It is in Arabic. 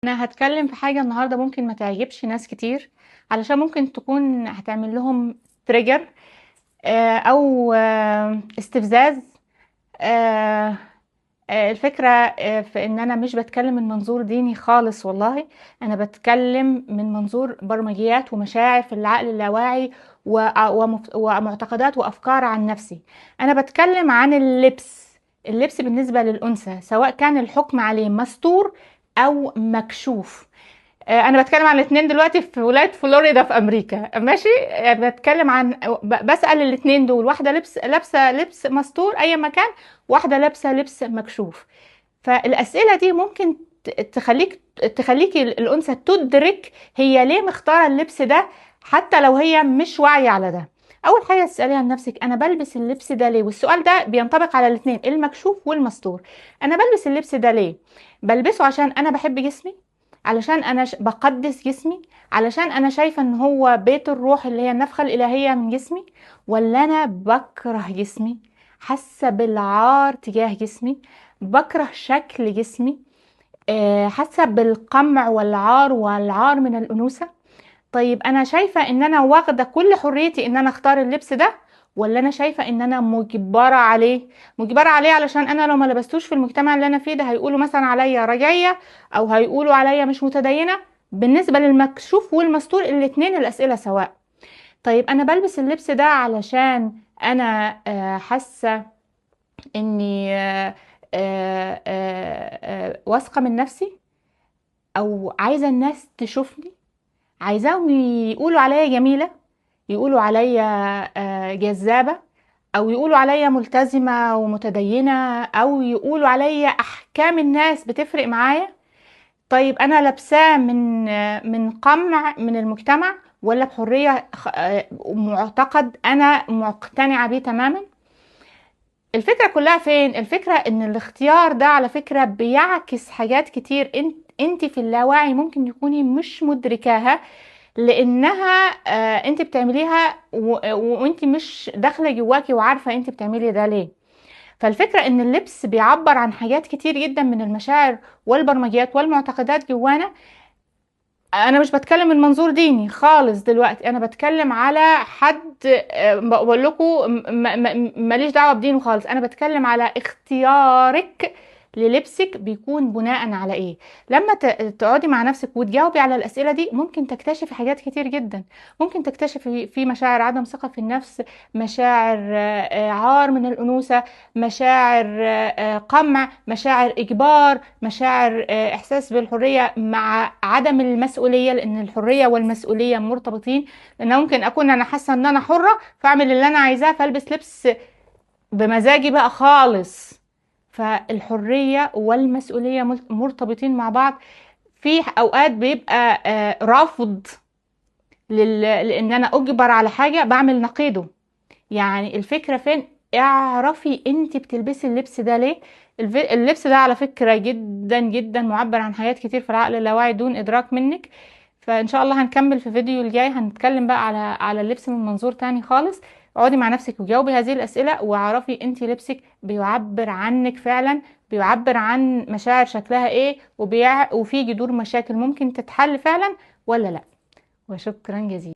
انا هتكلم في حاجة النهاردة ممكن ما تعجبش ناس كتير، علشان ممكن تكون هتعمل لهم تريجر او استفزاز. آه، الفكرة في ان انا مش بتكلم من منظور ديني خالص والله. انا بتكلم من منظور برمجيات ومشاعر في العقل اللاواعي ومعتقدات وافكار عن نفسي. انا بتكلم عن اللبس بالنسبة للأنثى، سواء كان الحكم عليه مستور او مكشوف. انا بتكلم عن الاثنين دلوقتي في ولاية فلوريدا في امريكا، ماشي. بتكلم عن بسأل الاثنين دول، واحدة لابسة لبس مستور اي مكان، واحدة لابسة لبس مكشوف. فالأسئلة دي ممكن تخليكي الأنثى تدرك هي ليه مختارة اللبس ده، حتى لو هي مش واعية على ده. أول حاجة تسأليها لنفسك، أنا بلبس اللبس ده ليه؟ والسؤال ده بينطبق على الاتنين، المكشوف والمستور. أنا بلبس اللبس ده ليه؟ بلبسه عشان أنا بحب جسمي، علشان أنا بقدس جسمي، علشان أنا شايفة إن هو بيت الروح اللي هي النفخة الإلهية من جسمي، ولا أنا بكره جسمي، حاسة بالعار تجاه جسمي، بكره شكل جسمي، حاسه بالقمع والعار من الانوثه. طيب انا شايفه ان انا واخده كل حريتي ان انا اختار اللبس ده، ولا انا شايفه ان انا مجبره عليه علشان انا لو ما لبستوش في المجتمع اللي انا فيه ده هيقولوا مثلا عليا رجعيه، او هيقولوا عليا مش متدينه. بالنسبه للمكشوف والمستور الاتنين الاسئله سواء. طيب انا بلبس اللبس ده علشان انا حاسه اني واثقة من نفسي، او عايزة الناس تشوفني، عايزاهم يقولوا عليا جميلة، يقولوا عليا جذابة، او يقولوا عليا ملتزمة ومتدينة، او يقولوا عليا احكام الناس بتفرق معايا. طيب انا لابساه من قمع من المجتمع، ولا بحرية معتقد انا مقتنعة بيه تماما؟ الفكرة كلها فين؟ الفكرة ان الاختيار ده على فكرة بيعكس حاجات كتير انت في اللاواعي ممكن تكوني مش مدركاها، لانها انت بتعمليها وانت مش داخلة جواكي وعارفة انت بتعملي ده ليه. فالفكرة ان اللبس بيعبر عن حاجات كتير جدا من المشاعر والبرمجيات والمعتقدات جوانا. انا مش بتكلم من منظور ديني خالص دلوقتي، انا بتكلم على حد بقول لكم ماليش دعوه بدينه خالص. انا بتكلم على اختيارك للبسك بيكون بناء على ايه. لما تقعدي مع نفسك وتجاوبي على الاسئله دي ممكن تكتشفي حاجات كتير جدا. ممكن تكتشفي في مشاعر عدم ثقه في النفس، مشاعر عار من الانوثه، مشاعر قمع، مشاعر اجبار، مشاعر احساس بالحريه مع عدم المسؤوليه، لان الحريه والمسؤوليه مرتبطين. لان ممكن اكون انا حاسه ان انا حره فاعمل اللي انا عايزاه، فالبس لبس بمزاجي بقى خالص. فالحريه والمسؤوليه مرتبطين مع بعض. في اوقات بيبقى رفض لان انا اجبر على حاجه بعمل نقيضه. يعني الفكرة فين؟ اعرفي انت بتلبسي اللبس ده ليه. اللبس ده على فكرة جدا جدا معبر عن حاجات كتير في العقل اللاواعي دون ادراك منك. فان شاء الله هنكمل في فيديو الجاي، هنتكلم بقى على اللبس من منظور تاني خالص. اقعدي مع نفسك وجاوبي هذه الاسئلة، واعرفي انت لبسك بيعبر عنك فعلا، بيعبر عن مشاعر شكلها ايه، وفي جذور مشاكل ممكن تتحل فعلا ولا لا. وشكرا جزيلا.